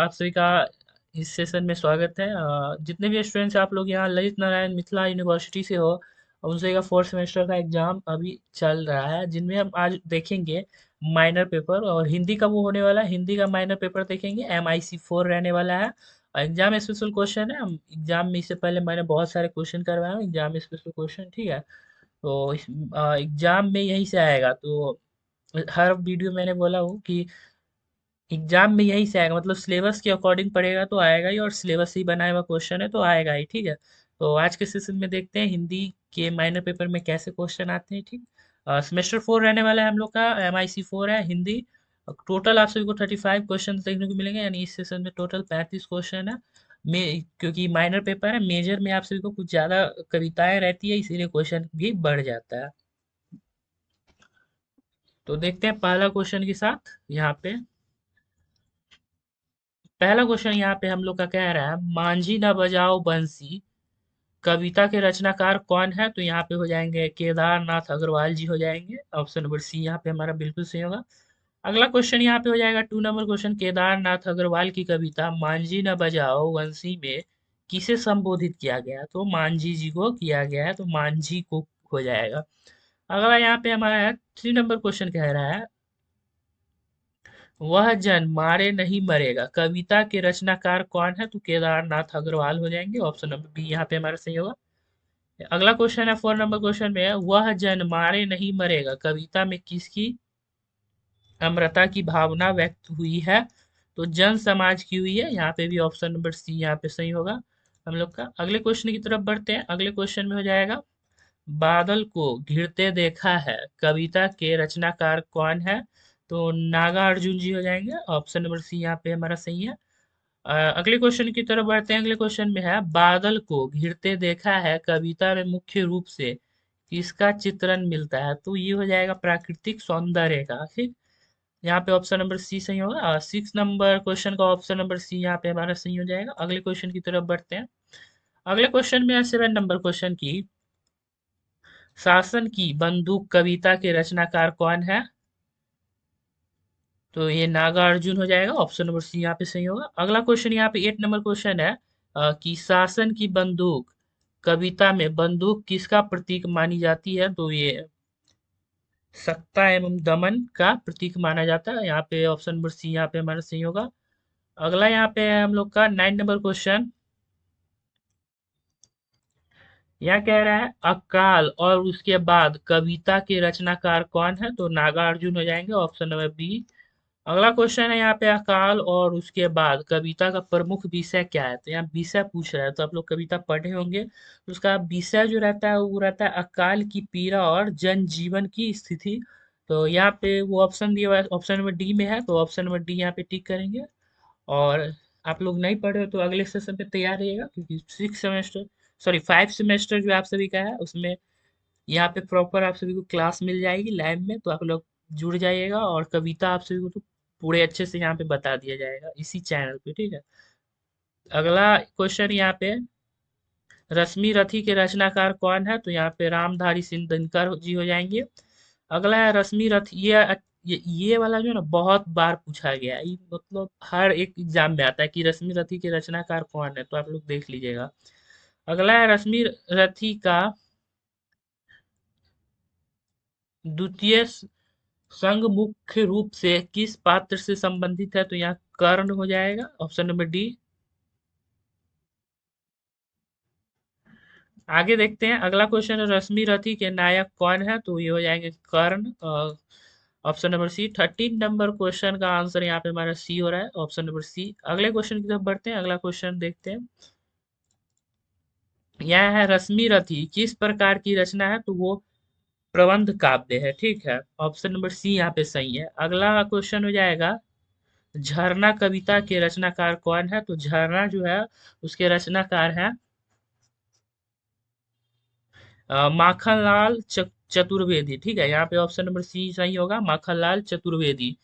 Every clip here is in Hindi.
आप सभी का इस सेशन में स्वागत है। जितने भी स्टूडेंट्स आप लोग यहाँ ललित नारायण मिथिला यूनिवर्सिटी से हो, उन सभी का फोर्थ सेमेस्टर का एग्जाम अभी चल रहा है, जिनमें हम आज देखेंगे माइनर पेपर। और हिंदी का वो होने वाला है, हिंदी का माइनर पेपर देखेंगे, MIC 4 रहने वाला है। और एग्जाम स्पेशल क्वेश्चन है। हम एग्जाम में इससे पहले मैंने बहुत सारे क्वेश्चन करवाए हैं, एग्जाम स्पेशल क्वेश्चन, ठीक है। तो इस एग्जाम में यहीं से आएगा। तो हर वीडियो मैंने बोला हूँ कि एग्जाम में यही से आएगा, मतलब सिलेबस के अकॉर्डिंग पढ़ेगा तो आएगा ही, और सिलेबस ही बनाया हुआ क्वेश्चन है तो आएगा ही, ठीक है। तो आज के सेशन में देखते हैं हिंदी के माइनर पेपर में कैसे क्वेश्चन आते हैं, ठीक। सेमेस्टर 4 रहने वाला है हम लोग का, MIC 4 है हिंदी। टोटल आप सभी को 35 क्वेश्चन देखने को मिलेंगे, यानी इस सेशन में टोटल 35 क्वेश्चन है। क्योंकि माइनर पेपर है, मेजर में आप सभी को कुछ ज्यादा कविताएं रहती है, इसीलिए क्वेश्चन भी बढ़ जाता है। तो देखते हैं पहला क्वेश्चन के साथ यहाँ पे। पहला क्वेश्चन यहाँ पे हम लोग का कह रहा है, मांझी न बजाओ बंसी कविता के रचनाकार कौन है? तो यहाँ पे हो जाएंगे केदारनाथ अग्रवाल जी हो जाएंगे। ऑप्शन नंबर सी यहाँ पे हमारा बिल्कुल सही होगा। अगला क्वेश्चन यहाँ पे हो जाएगा 2 नंबर क्वेश्चन, केदारनाथ अग्रवाल की कविता मांझी न बजाओ बंसी में किसे संबोधित किया गया? तो मांझी जी को किया गया है, तो मांझी को हो जाएगा। अगला यहाँ पे हमारा है 3 नंबर क्वेश्चन कह रहा है, वह जन मारे नहीं मरेगा कविता के रचनाकार कौन है? तो केदारनाथ अग्रवाल हो जाएंगे। ऑप्शन नंबर बी यहाँ पे हमारा सही होगा। अगला क्वेश्चन है 4 नंबर क्वेश्चन में है, वह जन मारे नहीं मरेगा कविता में किसकी अमरता की भावना व्यक्त हुई है? तो जन समाज की हुई है। यहाँ पे भी ऑप्शन नंबर सी यहाँ पे सही होगा हम लोग का। अगले क्वेश्चन की तरफ बढ़ते हैं। अगले क्वेश्चन में हो जाएगा, बादल को घिरते देखा है कविता के रचनाकार कौन है? तो नागा अर्जुन जी हो जाएंगे। ऑप्शन नंबर सी यहाँ पे हमारा सही है। अगले क्वेश्चन की तरफ बढ़ते हैं। अगले क्वेश्चन में है, बादल को घिरते देखा है कविता में मुख्य रूप से किसका चित्रण मिलता है? तो ये हो जाएगा प्राकृतिक सौंदर्य का, ठीक। यहाँ पे ऑप्शन नंबर सी सही होगा। 6 नंबर क्वेश्चन का ऑप्शन नंबर सी यहाँ पे हमारा सही हो जाएगा। अगले क्वेश्चन की तरफ बढ़ते हैं। अगले क्वेश्चन में है 7 नंबर क्वेश्चन की, शासन की बंदूक कविता के रचनाकार कौन है? तो ये नागा अर्जुन हो जाएगा। ऑप्शन नंबर सी यहाँ पे सही होगा। अगला क्वेश्चन यहाँ पे 8 नंबर क्वेश्चन है, कि शासन की बंदूक कविता में बंदूक किसका प्रतीक मानी जाती है? तो ये सत्ता एवं दमन का प्रतीक माना जाता है। यहाँ पे ऑप्शन नंबर सी यहाँ पे हमारा सही होगा। अगला यहाँ पे है हम लोग का 9 नंबर क्वेश्चन। यह कह रहा है, अकाल और उसके बाद कविता के रचनाकार कौन है? तो नागा अर्जुन हो जाएंगे। Option number B. अगला क्वेश्चन है यहाँ पे, अकाल और उसके बाद कविता का प्रमुख विषय क्या है? तो यहाँ विषय पूछ रहा है, तो आप लोग कविता पढ़े होंगे, तो उसका विषय जो रहता है वो रहता है अकाल की पीड़ा और जनजीवन की स्थिति। तो यहाँ पे वो ऑप्शन दिया हुआ है, ऑप्शन नंबर डी में है, तो ऑप्शन नंबर डी यहाँ पे टिक करेंगे। और आप लोग नहीं पढ़े हो तो अगले सेशन पे तैयार रहिएगा, क्योंकि 5 सेमेस्टर जो आप सभी का है उसमें यहाँ पे प्रॉपर आप सभी को क्लास मिल जाएगी लाइव में, तो आप लोग जुड़ जाइएगा। और कविता आप सभी को तो पूरे अच्छे से यहाँ पे बता दिया जाएगा इसी चैनल पे, ठीक है। अगला क्वेश्चन यहाँ पे, रश्मि रथी के रचनाकार कौन है? तो यहाँ पे रामधारी सिंह दिनकर जी हो जाएंगे। अगला है रश्मि रथ, ये वाला जो है ना बहुत बार पूछा गया है, ये मतलब हर एक एग्जाम में आता है कि रश्मि रथी के रचनाकार कौन है, तो आप लोग देख लीजिएगा। अगला है रश्मि रथी का द्वितीय संघ मुख्य रूप से किस पात्र से संबंधित है? तो यहाँ कर्ण हो जाएगा। Option number D. आगे देखते हैं। अगला क्वेश्चन है, रश्मि रथी के नायक कौन है? तो ये हो जाएंगे कर्ण। Option number C. 13 नंबर क्वेश्चन का आंसर यहाँ पे हमारा सी हो रहा है, ऑप्शन नंबर सी। अगले क्वेश्चन की तरफ बढ़ते हैं। अगला क्वेश्चन देखते हैं। यह है, रश्मि रथी किस प्रकार की रचना है? तो वो प्रबंध काव्य है, ठीक है। ऑप्शन नंबर सी यहाँ पे सही है। अगला क्वेश्चन हो जाएगा, झरना कविता के रचनाकार कौन है? तो झरना जो है उसके रचनाकार है माखनलाल चतुर्वेदी, ठीक है। यहाँ पे ऑप्शन नंबर सी सही होगा, माखनलाल चतुर्वेदी।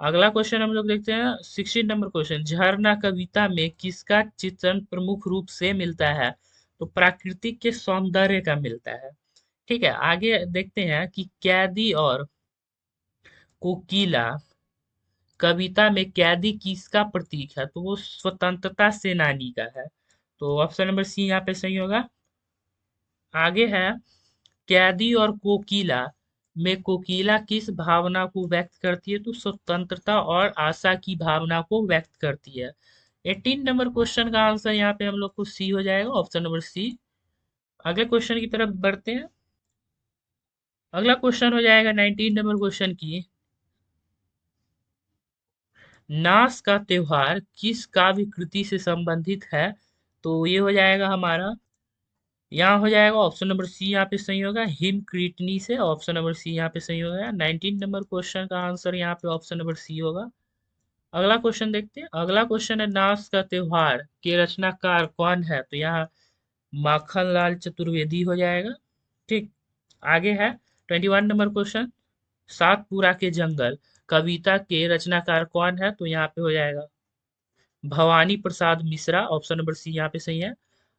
अगला क्वेश्चन हम लोग देखते हैं। 16 नंबर क्वेश्चन, झरना कविता में किसका चित्रण प्रमुख रूप से मिलता है? तो प्राकृतिक के सौंदर्य का मिलता है, ठीक है। आगे देखते हैं कि कैदी और कोकिला कविता में कैदी किसका प्रतीक है? तो वो स्वतंत्रता सेनानी का है। तो ऑप्शन नंबर सी यहाँ पे सही होगा। आगे है, कैदी और कोकिला में कोकिला किस भावना को व्यक्त करती है? तो स्वतंत्रता और आशा की भावना को व्यक्त करती है। 18 नंबर क्वेश्चन का आंसर यहाँ पे हम लोग को सी हो जाएगा, ऑप्शन नंबर सी। अगले क्वेश्चन की तरफ बढ़ते हैं। अगला क्वेश्चन हो जाएगा 19 नंबर क्वेश्चन की, नास का त्योहार किस काव्य कृति से संबंधित है? तो ये हो जाएगा हमारा, यहाँ हो जाएगा ऑप्शन नंबर सी यहाँ पे सही होगा, हिमक्रीटनी से। ऑप्शन नंबर सी यहाँ पे सही होगा। 19 नंबर क्वेश्चन का आंसर यहाँ पे ऑप्शन नंबर सी होगा। अगला क्वेश्चन देखते हैं। अगला क्वेश्चन है, नास का त्योहार के रचनाकार कौन है? तो यहाँ माखनलाल चतुर्वेदी हो जाएगा। ठीक। आगे है 21 नंबर क्वेश्चन, सातपुरा के जंगल कविता के रचनाकार कौन है? तो यहाँ पे हो जाएगा भवानी प्रसाद मिश्रा। ऑप्शन नंबर सी यहाँ पे सही है।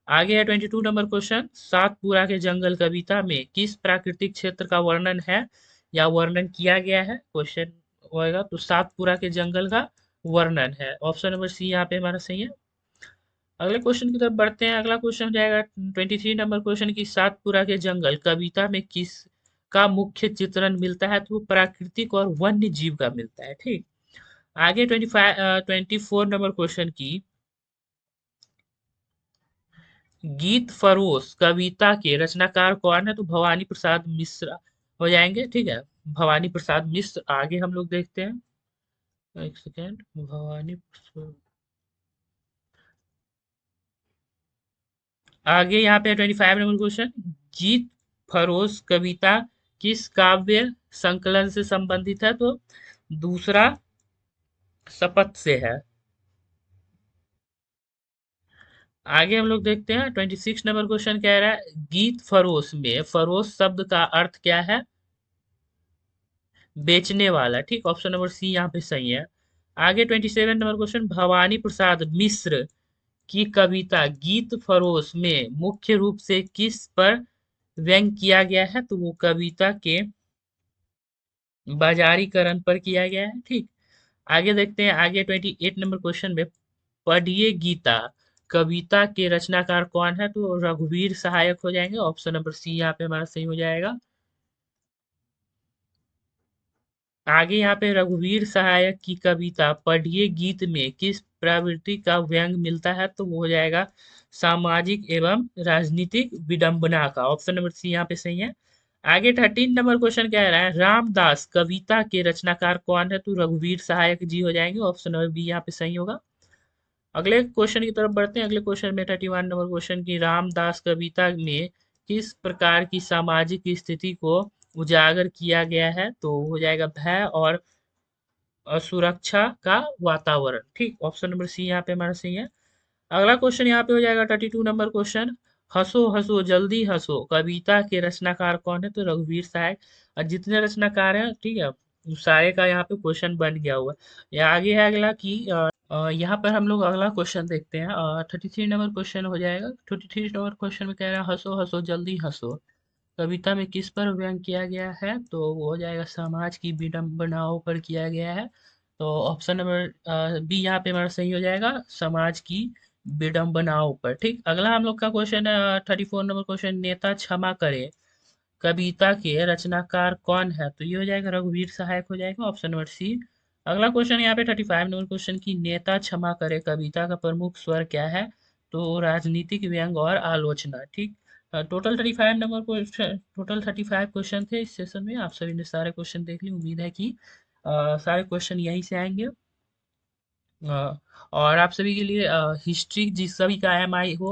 आगे है 22 नंबर क्वेश्चन, सातपुरा के जंगल कविता में किस प्राकृतिक क्षेत्र का वर्णन है या वर्णन किया गया है? क्वेश्चन होएगा तो सातपुरा के जंगल का वर्णन है। ऑप्शन नंबर सी यहाँ पे हमारा सही है। अगले क्वेश्चन की तरफ बढ़ते हैं। अगला क्वेश्चन हो जाएगा 23 नंबर क्वेश्चन की, सातपुरा के जंगल कविता में किस का मुख्य चित्रण मिलता है? तो वो प्राकृतिक और वन्य जीव का मिलता है। ठीक। आगे 24 नंबर क्वेश्चन की, गीत फरोश कविता के रचनाकार कौन है? तो भवानी प्रसाद मिश्रा हो जाएंगे। ठीक है, भवानी प्रसाद मिश्र। आगे हम लोग देखते हैं, एक सेकेंड, आगे यहाँ पे 25 नंबर क्वेश्चन, गीत फरोश कविता किस काव्य संकलन से संबंधित है? तो दूसरा शपथ से है। आगे हम लोग देखते हैं 26 नंबर क्वेश्चन कह रहा है, गीत फरोश में फरोश शब्द का अर्थ क्या है? बेचने वाला। ठीक, ऑप्शन नंबर सी यहाँ पे सही है। आगे 27 नंबर क्वेश्चन, भवानी प्रसाद मिश्र की कविता गीत फरोश में मुख्य रूप से किस पर व्यंग किया गया है? तो वो कविता के बाजारीकरण पर किया गया है। ठीक। आगे देखते हैं। आगे 28 नंबर क्वेश्चन में, पढ़िए गीता कविता के रचनाकार कौन है? तो रघुवीर सहायक हो जाएंगे। ऑप्शन नंबर सी यहाँ पे हमारा सही हो जाएगा। आगे यहाँ पे रघुवीर सहायक की कविता पढ़िए गीत में किस प्रवृत्ति का व्यंग मिलता है? तो वो हो जाएगा सामाजिक एवं राजनीतिक विडंबना का। ऑप्शन नंबर सी यहाँ पे सही है। आगे 13 नंबर क्वेश्चन क्या रहा है, रामदास कविता के रचनाकार कौन है? तो रघुवीर सहायक जी हो जाएंगे। ऑप्शन नंबर बी यहाँ पे सही होगा। अगले क्वेश्चन की तरफ बढ़ते हैं। अगले क्वेश्चन में 31 नंबर क्वेश्चन की, रामदास कविता में किस प्रकार की सामाजिक स्थिति को उजागर किया गया है? तो हो जाएगा भय और असुरक्षा का वातावरण। ठीक, ऑप्शन नंबर सी यहाँ पे हमारा सही है। अगला क्वेश्चन यहाँ पे हो जाएगा 32 नंबर क्वेश्चन, हंसो हंसो जल्दी हंसो कविता के रचनाकार कौन है? तो रघुवीर सहाय। और जितने रचनाकार हैं, ठीक है, उस सारे का यहाँ पे क्वेश्चन बन गया हुआ है। या आगे है अगला की, यहाँ पर हम लोग अगला क्वेश्चन देखते हैं। 33 नंबर क्वेश्चन हो जाएगा। 33 नंबर क्वेश्चन में कह रहा है, हंसो हंसो जल्दी हंसो कविता में किस पर व्यंग किया गया है? तो वो हो जाएगा समाज की विडंबनाओं पर किया गया है। तो ऑप्शन नंबर बी यहाँ पे हमारा सही हो जाएगा, समाज की विडंबनाओं पर। ठीक। अगला हम लोग का क्वेश्चन है 34 नंबर क्वेश्चन, नेता क्षमा करे कविता के रचनाकार कौन है? तो ये हो जाएगा रघुवीर सहायक हो जाएगा। Option number C. अगला क्वेश्चन यहाँ पे 35 नंबर क्वेश्चन की, नेता क्षमा करे कविता का प्रमुख स्वर क्या है? तो राजनीतिक व्यंग और आलोचना। ठीक। Total 35 number question, total 35 question थे इस सेशन में। आप सभी ने सारे क्वेश्चन देख लिए, उम्मीद है कि सारे क्वेश्चन यहीं से आएंगे। और आप सभी के लिए हिस्ट्री जिस सभी का एमआई हो,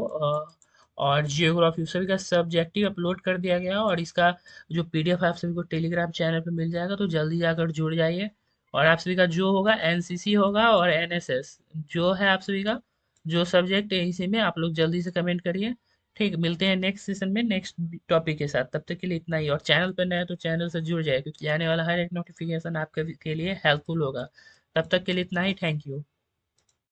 और जियोग्राफी सभी का सब्जेक्टिव अपलोड कर दिया गया, और इसका जो पीडीएफ है आप सभी को टेलीग्राम चैनल पे मिल जाएगा, तो जल्दी जाकर जुड़ जाइए। और आप सभी का जो होगा एनसीसी होगा और एनएसएस जो है, आप सभी का जो सब्जेक्ट है इसी में आप लोग जल्दी से कमेंट करिए। ठीक, मिलते हैं नेक्स्ट सेशन में नेक्स्ट टॉपिक के साथ। तब तक के लिए इतना ही। और चैनल पर नए हैं तो चैनल से जुड़ जाए, क्योंकि आने वाला हर एक नोटिफिकेशन आपके के लिए हेल्पफुल होगा। तब तक के लिए इतना ही। Thank you.